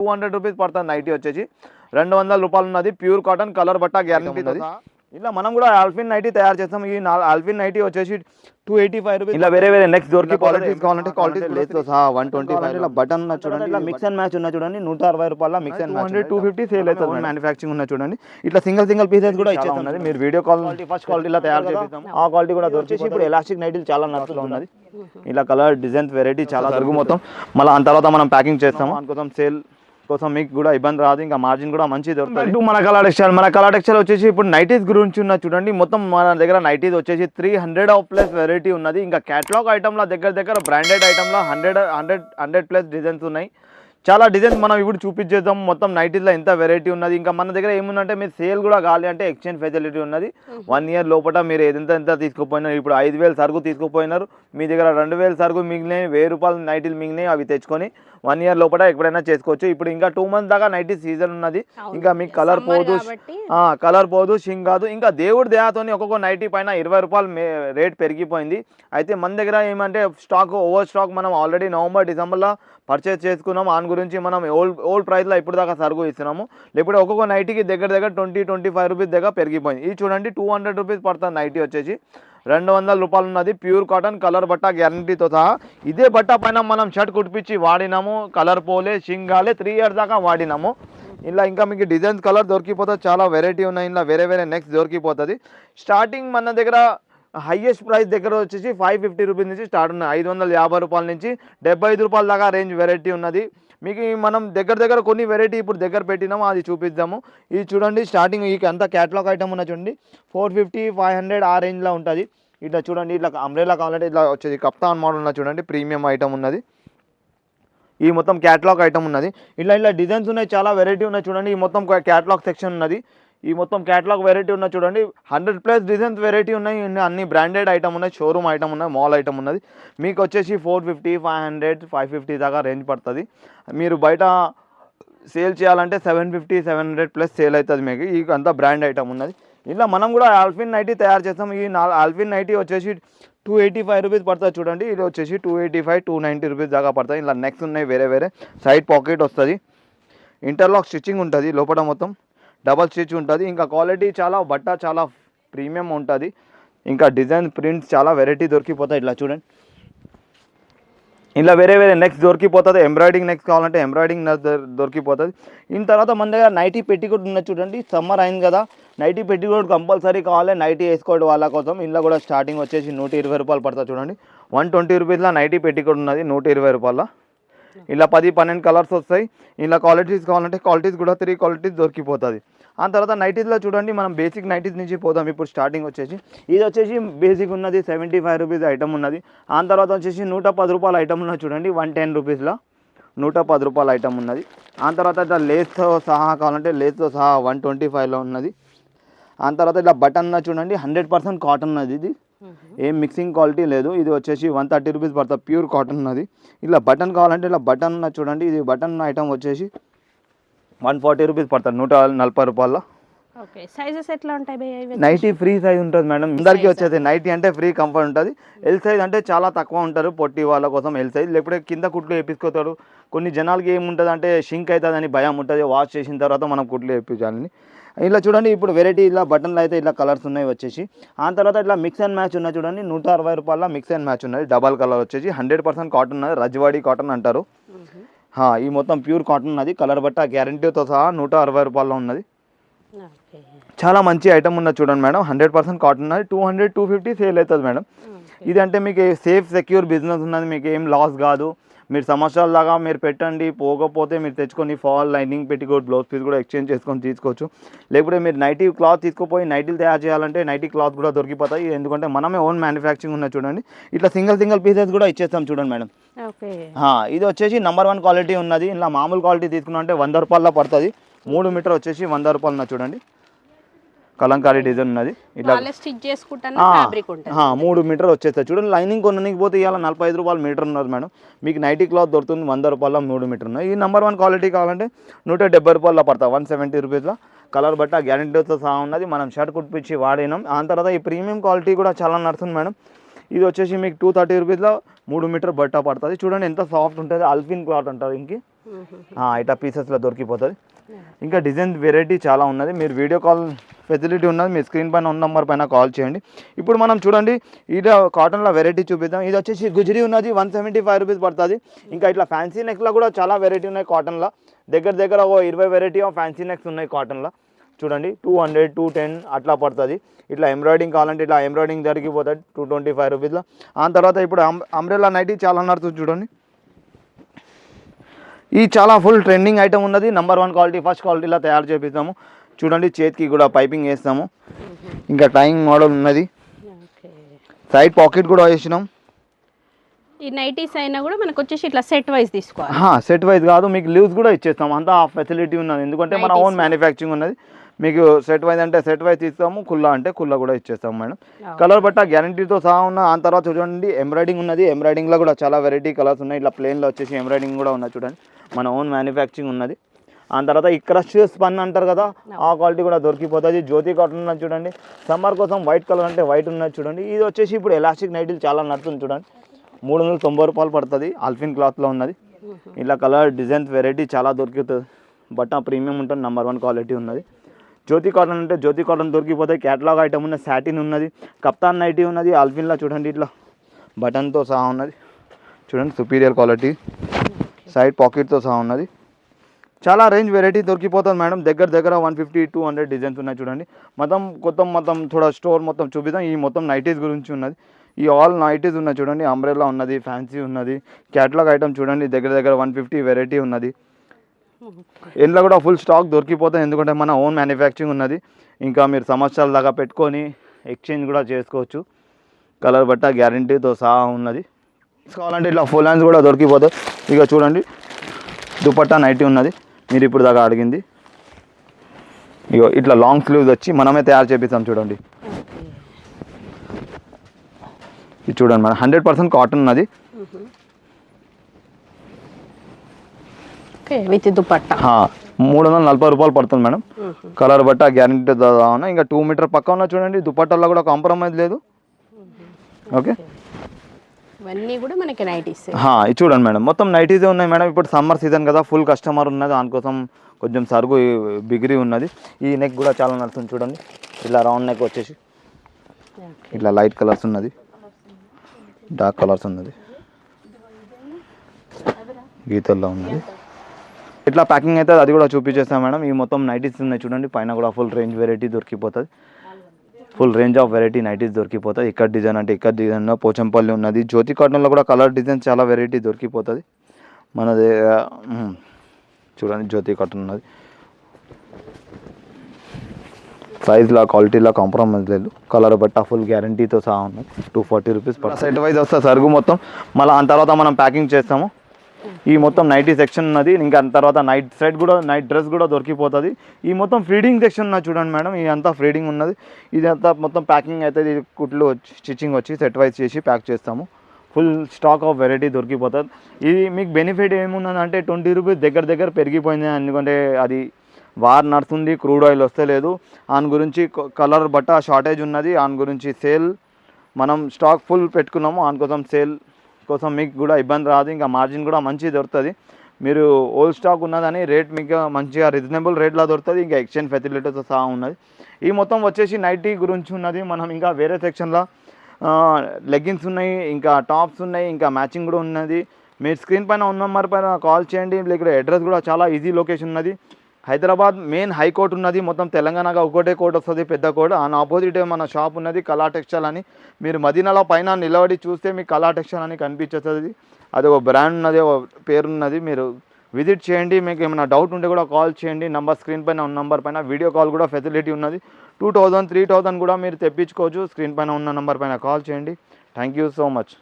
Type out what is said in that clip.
200 rupees పడుతుంది nightie వచ్చేసి 200 రూపాయలు ఉన్నది ప్యూర్ కాటన్ కలర్ బట్ట గ్యారంటీ ఉన్నది ఇలా మనం కూడా ఆల్ఫిన్ నైటీ తయారు చేస్తాం ఈ ఆల్ఫిన్ నైటీ వచ్చేసి 285 రూపీస్ ఇలా వేరే వేరే నెక్స్ట్ దొరికి క్వాలిటీస్ కావాలంటే క్వాలిటీస్ లేతో సహా 125 ఇలా బటన్ ఉన్న చూడండి ఇలా మిక్స్ అండ్ మ్యాచ్ ఉన్న చూడండి 160 రూపాయల మిక్స్ అండ్ మ్యాచ్ 250 సేల్ అవుతుంది మ్యానుఫ్యాక్చరింగ్ ఉన్న చూడండి ఇట్లా సింగిల్ పీసెస్ కూడా ఇచ్చేస్తాం ఉన్నది మీరు వీడియో కాల్ ఫస్ట్ క్వాలిటీలో తయారు చేస్తాం ఆ క్వాలిటీ కూడా దొరికేసి ఇప్పుడు ఎలాస్టిక్ నైటీలు చాలా నడుస్తూ ఉన్నది ఇలా కలర్ డిజైన్స్ వెరైటీ చాలా దొరుకు మొత్తం మళ్ళీ అంత తర్వాత మనం ప్యాకింగ్ చేస్తాము అందుకోసం సేల్ కోసం మీకు కూడా ఇబ్బంది రాదు ఇంకా మార్జిన్ కూడా మంచి దొరుకుతుంది మన కలర్ టెక్స్టైల్ వచ్చేసి ఇప్పుడు నైటీస్ గురించి ఉన్న చూడండి మొత్తం మన దగ్గర నైటీస్ వచ్చేసి 300+ వెరైటీ ఉన్నది ఇంకా క్యాటలాగ్ ఐటమ్ల దగ్గర బ్రాండెడ్ ఐటమ్లో 100+ డిజైన్స్ ఉన్నాయి చాలా డిజైన్స్ మనం ఇప్పుడు చూపించేద్దాం మొత్తం నైటీలో ఎంత వెరైటీ ఉన్నది ఇంకా మన దగ్గర ఏముందంటే మీరు సేల్ కూడా కావాలి అంటే ఎక్స్చేంజ్ ఫెసిలిటీ ఉన్నది 1 ఇయర్ లోపల మీరు ఎంత తీసుకుపోయినారు ఇప్పుడు 5,000 సరుకు తీసుకుపోయినారు మీ దగ్గర 2,000 సరుకు మిగిలినాయి 1,000 రూపాయలు నైటీలు మిగిలినాయి అవి తెచ్చుకొని 1 ఇయర్ లోపల ఎప్పుడైనా చేసుకోవచ్చు ఇప్పుడు ఇంకా 2 మంత్స్ దాకా నైటీ సీజన్ ఉన్నది ఇంకా మీకు కలర్ పోదు షింగ్ కాదు ఇంకా దేవుడి దయాతోని ఒక్కొక్క నైటీ పైన 20 రూపాయలు రేట్ పెరిగిపోయింది అయితే మన దగ్గర ఏమంటే ఓవర్ స్టాక్ మనం ఆల్రెడీ నవంబర్ డిసెంబర్లో పర్చేస్ చేసుకున్నాం దాని గురించి మనం ఓల్డ్ ప్రైస్లో ఇప్పుడు దాకా సరుకు ఇస్తున్నాము లేకపోతే ఒక్కొక్క నైటీకి దగ్గర 20-25 రూపీస్ దగ్గర పెరిగిపోయింది ఇది చూడండి 200 రూపీస్ పడుతుంది నైటీ వచ్చేసి 200 రూపాయలు ఉన్నది ప్యూర్ కాటన్ కలర్ బట్ట గ్యారంటీతో సహా ఇదే బట్ట పైన మనం షర్ట్ కుట్టించి వాడినాము కలర్ పోలే షింగాలే 3 ఇయర్స్ దాకా వాడినాము ఇలా ఇంకా మీకు డిజైన్స్ కలర్ దొరికిపోతుంది చాలా వెరైటీ ఉన్నాయి ఇలా వేరే నెక్స్ట్ దొరికిపోతుంది స్టార్టింగ్ మన దగ్గర హైయెస్ట్ ప్రైస్ దగ్గర వచ్చేసి 550 రూపీస్ నుంచి స్టార్ట్ ఉన్నాయి 550 రూపాయల నుంచి 75 రూపాయల దాకా రేంజ్ వెరైటీ ఉన్నది మీకు మనం దగ్గర కొన్ని వెరైటీ ఇప్పుడు దగ్గర పెట్టినాము అది చూపిద్దాము ఇది చూడండి స్టార్టింగ్ ఈ అంతా క్యాటలాగ్ ఐటమ్ ఉన్న చూడండి 450-500 ఆ రేంజ్లో ఉంటుంది ఇట్లా చూడండి ఇట్లా అంబ్రెలా కావాలంటే ఇట్లా వచ్చేది కప్తాన్ మోడల్ ఉన్న చూడండి ప్రీమియం ఐటమ్ ఉన్నది ఈ మొత్తం క్యాటలాగ్ ఐటమ్ ఉన్నది ఇలా డిజైన్స్ ఉన్నాయి చాలా వెరైటీ ఉన్నాయి చూడండి ఈ మొత్తం క్యాటలాగ్ సెక్షన్ ఉన్నది ఈ మొత్తం క్యాటలాగ్ వెరైటీ ఉన్న చూడండి 100+ డిజైన్స్ వెరైటీ ఉన్నాయి అన్ని బ్రాండెడ్ ఐటమ్ ఉన్నాయి షోరూమ్ ఐటమ్ ఉన్నాయి మాల్ ఐటమ్ ఉన్నది మీకు వచ్చేసి 450-500-550 దాకా రేంజ్ పడుతుంది మీరు బయట సేల్ చేయాలంటే 750-700+ సేల్ అవుతుంది మీకు ఈ అంతా బ్రాండ్ ఐటమ్ ఉన్నది ఇలా మనం కూడా ఆల్ఫిన్ నైటీ తయారు చేస్తాం ఈ ఆల్ఫిన్ నైటీ వచ్చేసి 285 రూపీస్ పడుతుంది చూడండి ఇది వచ్చేసి 285-290 రూపీస్ దాకా పడుతుంది ఇలా నెక్స్ట్ ఉన్నాయి వేరే సైడ్ పాకెట్ వస్తుంది ఇంటర్లాక్ స్టిచ్చింగ్ ఉంటుంది లోపల మొత్తం డబల్ స్టిచ్ ఉంటుంది ఇంకా క్వాలిటీ బట్ట చాలా ప్రీమియం ఉంటుంది ఇంకా డిజైన్ ప్రింట్స్ చాలా వెరైటీ దొరికిపోతాయి ఇట్లా చూడండి ఇలా వేరే నెక్స్ట్ దొరికిపోతుంది ఎంబ్రాయిడింగ్ నెక్స్ట్ కావాలంటే ఎంబ్రాయిడింగ్ దొరికిపోతుంది ఇన్ తర్వాత మన దగ్గర నైటీ పెట్టికోట్ ఉన్నది చూడండి సమ్మర్ అయింది కదా నైటీ పెట్టికోట్ కంపల్సరీ కావాలి నైటీ వేసుకోవడం వాళ్ళ కోసం ఇందులో కూడా స్టార్టింగ్ వచ్చేసి 120 రూపాయలు పడుతుంది చూడండి 120 రూపీస్లో నైటీ పెట్టికోట్ ఉన్నది 120 రూపాయల ఇలా 10-12 కలర్స్ వస్తాయి ఇలా క్వాలిటీస్ కావాలంటే క్వాలిటీస్ కూడా 3 క్వాలిటీస్ దొరికిపోతుంది ఆ తర్వాత నైటీస్లో చూడండి మనం బేసిక్ నైటీస్ నుంచి పోదాం ఇప్పుడు స్టార్టింగ్ వచ్చేసి ఇది వచ్చేసి బేసిక్ ఉన్నది 75 రూపీస్ ఐటమ్ ఉన్నది ఆ తర్వాత వచ్చేసి 110 రూపాయల ఐటమ్ ఉన్నది చూడండి 110 రూపీస్లో 110 రూపాయల ఐటమ్ ఉన్నది ఆ తర్వాత ఇట్లా లేస్తో సహా కావాలంటే లేస్తో సహా 125లో ఉన్నది ఆ తర్వాత ఇట్లా బటన్ ఉన్నది చూడండి 100% కాటన్ ఉన్నది ఇది ఏం మిక్సింగ్ క్వాలిటీ లేదు ఇది వచ్చేసి 130 రూపీస్ పడుతుంది ప్యూర్ కాటన్ ఉన్నది ఇలా బటన్ కావాలంటే ఇలా బటన్ ఉన్నది చూడండి ఇది బటన్ ఐటమ్ వచ్చేసి 140 రూపీస్ పడుతుంది 140 రూపాయల్లో సైజెస్ ఎట్లా ఉంటాయి నైటీ ఫ్రీ సైజ్ ఉంటుంది మేడం అందరికీ వచ్చేది నైటీ అంటే ఫ్రీ కంఫర్ట్ ఉంటుంది ఎల్ సైజ్ అంటే చాలా తక్కువ ఉంటారు పొట్టి వాళ్ళ కోసం ఎల్ సైజ్ లేకపోతే కింద కుట్లు వేపించుకోతారు కొన్ని జనాలకి ఏముంటుంది అంటే షింక్ అవుతుందని భయం ఉంటుంది వాష్ చేసిన తర్వాత మనం కుట్లు వేయించాలని ఇలా చూడండి ఇప్పుడు వెరైటీ ఇలా బటన్లు అయితే ఇలా కలర్స్ ఉన్నాయి వచ్చేసి ఆ తర్వాత ఇట్లా మిక్స్ అండ్ మ్యాచ్ ఉన్నాయి చూడండి 160 రూపాయల మిక్స్ అండ్ మ్యాచ్ ఉన్నది డబల్ కలర్ వచ్చేసి 100% కాటన్ ఉన్నది రజ్వాడి కాటన్ అంటారు ఈ మొత్తం ప్యూర్ కాటన్ ఉన్నది కలర్ బట్ట గ్యారంటీతో సహా 160 రూపాయల్లో ఉన్నది చాలా మంచి ఐటమ్ ఉన్నది చూడండి మేడం 100% కాటన్ ఉన్నది 200-250 సేల్ అవుతుంది మేడం ఇది అంటే మీకు సేఫ్ సెక్యూర్ బిజినెస్ ఉన్నది మీకు ఏం లాస్ కాదు మీరు సంవత్సరాల దాకా మీరు పెట్టండి పోకపోతే మీరు తెచ్చుకొని fall lining petticoat blouse piece కూడా ఎక్స్చేంజ్ చేసుకొని తీసుకోవచ్చు లేకపోతే మీరు నైటీ క్లాత్ తీసుకుపోయి నైటీలు తయారు చేయాలంటే నైటీ క్లాత్ కూడా దొరికిపోతాయి ఎందుకంటే మనమే ఓన్ మ్యానుఫ్యాక్చరింగ్ ఉన్నది చూడండి ఇట్లా సింగిల్ పీసెస్ కూడా ఇచ్చేస్తాం చూడండి మేడం ఇది వచ్చేసి నంబర్ 1 క్వాలిటీ ఉన్నది ఇలా మామూలు క్వాలిటీ తీసుకున్నా అంటే 100 రూపాయల్లో పడుతుంది 3 మీటర్ వచ్చేసి 100 రూపాయలు ఉన్నది చూడండి కలంకారీ డిజైన్ ఉన్నది ఇట్లా 3 మీటర్ వచ్చేస్తుంది చూడండి లైనింగ్ కొనడానికి పోతే ఇవాళ 45 రూపాయలు మీటర్ ఉన్నది మేడం మీకు నైటీ క్లాత్ దొరుకుతుంది 100 రూపాయల 3 మీటర్ ఉన్నాయి ఈ నంబర్ 1 క్వాలిటీ కావాలంటే 170 రూపాయల్లో పడతాయి 170 రూపీస్లో కలర్ బట్ట గ్యారంటీతో సహా ఉన్నది మనం షర్ట్ కుట్టించి వాడినాం ఆ తర్వాత ఈ ప్రీమియం క్వాలిటీ కూడా చాలా నడుస్తుంది మేడం ఇది వచ్చేసి మీకు 230 రూపీస్లో 3 మీటర్ బట్ట పడుతుంది. చూడండి ఎంత సాఫ్ట్ ఉంటుంది, ఆల్ఫిన్ క్లాత్ అంటారు ఇంకి. ఇట్లా పీసెస్లో దొరికిపోతుంది. ఇంకా డిజైన్ వెరైటీ చాలా ఉన్నది. మీరు వీడియో కాల్ ఫెసిలిటీ ఉన్నది, మీ స్క్రీన్ పైన ఉన్న నెంబర్ పైన కాల్ చేయండి. ఇప్పుడు మనం చూడండి ఇది కాటన్లో వెరైటీ చూపిద్దాం. ఇది వచ్చేసి గుజరీ ఉన్నది, 175 రూపీస్ పడుతుంది. ఇంకా ఇట్లా ఫ్యాన్సీ నెక్లో కూడా చాలా వెరైటీ ఉన్నాయి కాటన్లో. దగ్గర ఓ 20 వెరైటీ ఆఫ్ ఫ్యాన్సీ నెక్స్ ఉన్నాయి కాటన్లో. చూడండి 200, 210 అట్లా పడుతుంది. ఇట్లా ఎంబ్రాయిడింగ్ కావాలంటే ఇట్లా ఎంబ్రాయిడింగ్ దొరికిపోతుంది 225 రూపీస్లో. ఆ తర్వాత ఇప్పుడు అంబ్రెల్లా నైటీ చాలా నడుతుంది చూడండి. ఈ చాలా ఫుల్ ట్రెండింగ్ ఐటమ్ ఉన్నది. నెంబర్ 1 క్వాలిటీ, ఫస్ట్ క్వాలిటీలో తయారు చేపిస్తాము. చూడండి చేతికి కూడా పైపింగ్ వేస్తాము. ఇంకా టైయింగ్ మోడల్ ఉన్నది, సైడ్ పాకెట్ కూడా వేసినాం. ఈ నైటీస్ అయినా కూడా మనకు వచ్చేసి ఇట్లా సెట్ వైజ్ తీసుకోవాలి. సెట్ వైజ్ కాదు, మీకు లీవ్స్ కూడా ఇచ్చేస్తాం. అంతా ఫెసిలిటీ ఉన్నది, ఎందుకంటే మన ఓన్ మ్యానుఫ్యాక్చరింగ్ ఉన్నది. మీకు సెట్ వైజ్ అంటే సెట్ వైజ్ తీస్తాము, కుల్లా అంటే కుల్లా కూడా ఇచ్చేస్తాము మేడం. కలర్ బట్ట గ్యారంటీతో సహా ఉన్న. ఆ తర్వాత చూడండి ఎంబ్రాయిడింగ్ ఉన్నది. ఎంబ్రాయిడింగ్లో కూడా చాలా వెరైటీ కలర్స్ ఉన్నాయి. ఇట్లా ప్లెయిన్లో వచ్చేసి ఎంబ్రాయిడింగ్ కూడా ఉన్నది చూడండి, మన ఓన్ మ్యానుఫ్యాక్చరింగ్ ఉన్నది. ఆ తర్వాత ఈ క్రష్ స్పన్ అంటారు కదా, ఆ క్వాలిటీ కూడా దొరికిపోతుంది. జ్యోతి కాటన్ ఉన్నది చూడండి. సమ్మర్ కోసం వైట్ కలర్ అంటే వైట్ ఉన్నది చూడండి. ఇది వచ్చేసి ఇప్పుడు ఎలాస్టిక్ నైటీలు చాలా నడుతుంది చూడండి. 390 రూపాయలు పడుతుంది. ఆల్ఫిన్ క్లాత్లో ఉన్నది. ఇలా కలర్ డిజైన్స్ వెరైటీ చాలా దొరుకుతుంది. బట్ట ప్రీమియం ఉంటుంది, నెంబర్ 1 క్వాలిటీ ఉన్నది. జ్యోతి కాటన్ అంటే జ్యోతి కాటన్ దొరికిపోతాయి. క్యాటలాగ్ ఐటమ్ ఉన్న సాటిన్ ఉన్నది, కప్తాన్ నైటీ ఉన్నది. ఆల్ఫిన్లో చూడండి ఇట్లా బటన్తో సహా ఉన్నది చూడండి, సుపీరియర్ క్వాలిటీ, సైడ్ పాకెట్తో సహా ఉన్నది. చాలా రేంజ్ వెరైటీ దొరికిపోతుంది మేడం. దగ్గర 150, 200 డిజైన్స్ ఉన్నాయి చూడండి. మొత్తం థోడా స్టోర్ మొత్తం చూపిద్దాం. ఈ మొత్తం నైటీస్ గురించి ఉన్నది. ఈ ఆల్ నైటీస్ ఉన్నాయి చూడండి. అంబ్రెల్లా ఉన్నది, ఫ్యాన్సీ ఉన్నది. క్యాటలాగ్ ఐటమ్ చూడండి, దగ్గర 150 వెరైటీ ఉన్నది. ఇంట్లో కూడా ఫుల్ స్టాక్ దొరికిపోతుంది, ఎందుకంటే మన ఓన్ మ్యానుఫ్యాక్చరింగ్ ఉన్నది. ఇంకా మీరు సంవత్సరాల దాకా పెట్టుకొని ఎక్స్చేంజ్ కూడా చేసుకోవచ్చు. కలర్ బట్ట గ్యారంటీతో సహా ఉన్నది. కావాలంటే ఇట్లా ఫుల్ హ్యాండ్స్ కూడా దొరికిపోతుంది. ఇక చూడండి దుపట్టా నైటీ ఉన్నది, మీరు ఇప్పుడు దాకా అడిగింది. ఇగో ఇట్లా లాంగ్ స్లీవ్స్ వచ్చి మనమే తయారు చేపిస్తాం చూడండి. ఇది చూడండి మన 100% కాటన్ ఉన్నది. విత్ దుపట్టా 340 రూపాయలు పడుతుంది మేడం. కలర్ బట్ట గ్యారంటీ ఉన్నా. ఇంకా 2 మీటర్ పక్క ఉన్నా చూడండి. దుపట్టాలో కూడా కాంప్రమైజ్ లేదు. ఓకే, ఇవన్నీ కూడా మనకి నైటీస్. ఇది చూడండి మేడం, మొత్తం నైటీసే ఉన్నాయి మేడం. ఇప్పుడు సమ్మర్ సీజన్ కదా, ఫుల్ కస్టమర్ ఉన్నది, దానికోసం కొంచెం సరుకు బిగిరి ఉన్నది. ఈ నెక్ కూడా చాలా నడుస్తుంది చూడండి. ఇలా రౌండ్ నెక్ వచ్చేసి ఇట్లా లైట్ కలర్స్ ఉన్నది, డార్క్ కలర్స్ ఉన్నది, గీతల్లో ఉన్నది. ఇట్లా ప్యాకింగ్ అయితే అది కూడా చూపించేస్తాం మేడం. ఈ మొత్తం నైటీస్ ఉన్నాయి చూడండి. పైన కూడా ఫుల్ రేంజ్ వెరైటీ దొరికిపోతుంది. Full range of variety nighties దొరికిపోతుంది. ఇక్కడ డిజైన్ అంటే ఇక్కడ డిజైన్లో పోచంపల్లి ఉన్నది. జ్యోతి కాటన్లో కూడా కలర్ డిజైన్ చాలా వెరైటీ దొరికిపోతుంది మనది. చూడండి జ్యోతి కాటన్ ఉన్నది. సైజ్లో క్వాలిటీలో కాంప్రమైజ్ లేదు. కలర్ బట్ట ఫుల్ గ్యారంటీతో సహా ఉన్నది. 240 రూపీస్ పర్ సెట్ వైజ్ వస్తుంది సరుకు మొత్తం. మళ్ళీ ఆ తర్వాత మనం ప్యాకింగ్ చేస్తాము. ఈ మొత్తం నైటీ సెక్షన్ ఉన్నది. ఇంకా తర్వాత నైట్ సెట్ కూడా, నైట్ డ్రెస్ కూడా దొరికిపోతుంది. ఈ మొత్తం ఫీడింగ్ సెక్షన్ ఉన్నది చూడండి మేడం. ఇదంతా ఫీడింగ్ ఉన్నది. ఇదంతా మొత్తం ప్యాకింగ్ అయితే ఇది కుట్లు వచ్చి స్టిచ్చింగ్ వచ్చి సెట్ వైజ్ చేసి ప్యాక్ చేస్తాము. ఫుల్ స్టాక్ ఆఫ్ వెరైటీ దొరికిపోతుంది. ఇది మీకు బెనిఫిట్ ఏమున్నదంటే 20 రూపీస్ దగ్గర పెరిగిపోయింది. ఎందుకంటే అది వార్ నడుస్తుంది, క్రూడ్ ఆయిల్ వస్తలేదు. దాని గురించి కలర్ బట్ట షార్టేజ్ ఉన్నది. దాని గురించి సేల్ మనం స్టాక్ ఫుల్ పెట్టుకున్నాము. దానికోసం సేల్ కోసం మీకు కూడా ఇబ్బంది రాదు. ఇంకా మార్జిన్ కూడా మంచిగా దొరుకుతుంది. మీరు ఓల్డ్ స్టాక్ ఉన్నదని రేట్ మీకు మంచిగా రీజనబుల్ రేట్లో దొరుకుతుంది. ఇంకా ఎక్స్చేంజ్ ఫెసిలిటీతో సహా ఉన్నది. ఈ మొత్తం వచ్చేసి నైటీ గురించి ఉన్నది. మనం ఇంకా వేరే సెక్షన్లో లెగ్గిన్స్ ఉన్నాయి, ఇంకా టాప్స్ ఉన్నాయి, ఇంకా మ్యాచింగ్ కూడా ఉన్నది. మీరు స్క్రీన్ పైన ఉన్న నెంబర్ పైన కాల్ చేయండి. ఇక్కడ అడ్రస్ కూడా చాలా ఈజీ లొకేషన్ ఉన్నది. హైదరాబాద్ మెయిన్ హైకోర్టు ఉన్నది. మొత్తం తెలంగాణగా ఒకటే కోర్టు వస్తుంది, పెద్ద కోర్టు. ఆ ఆపోజిట్ మన షాప్ ఉన్నది కళా టెక్స్టైల్ అని. మీరు మదీనాలో పైన నిలబడి చూస్తే మీకు కళా టెక్స్టైల్ అని కనిపించేస్తుంది. అది ఒక బ్రాండ్ ఉన్నది, ఒక పేరున్నది. మీరు విజిట్ చేయండి. మీకు ఏమైనా డౌట్ ఉంటే కూడా కాల్ చేయండి. నంబర్ స్క్రీన్ పైన ఉన్న నెంబర్ పైన. వీడియో కాల్ కూడా ఫెసిలిటీ ఉన్నది. 2000, 3000 కూడా మీరు తెప్పించుకోవచ్చు. స్క్రీన్ పైన ఉన్న నెంబర్ పైన కాల్ చేయండి. Thank you so much.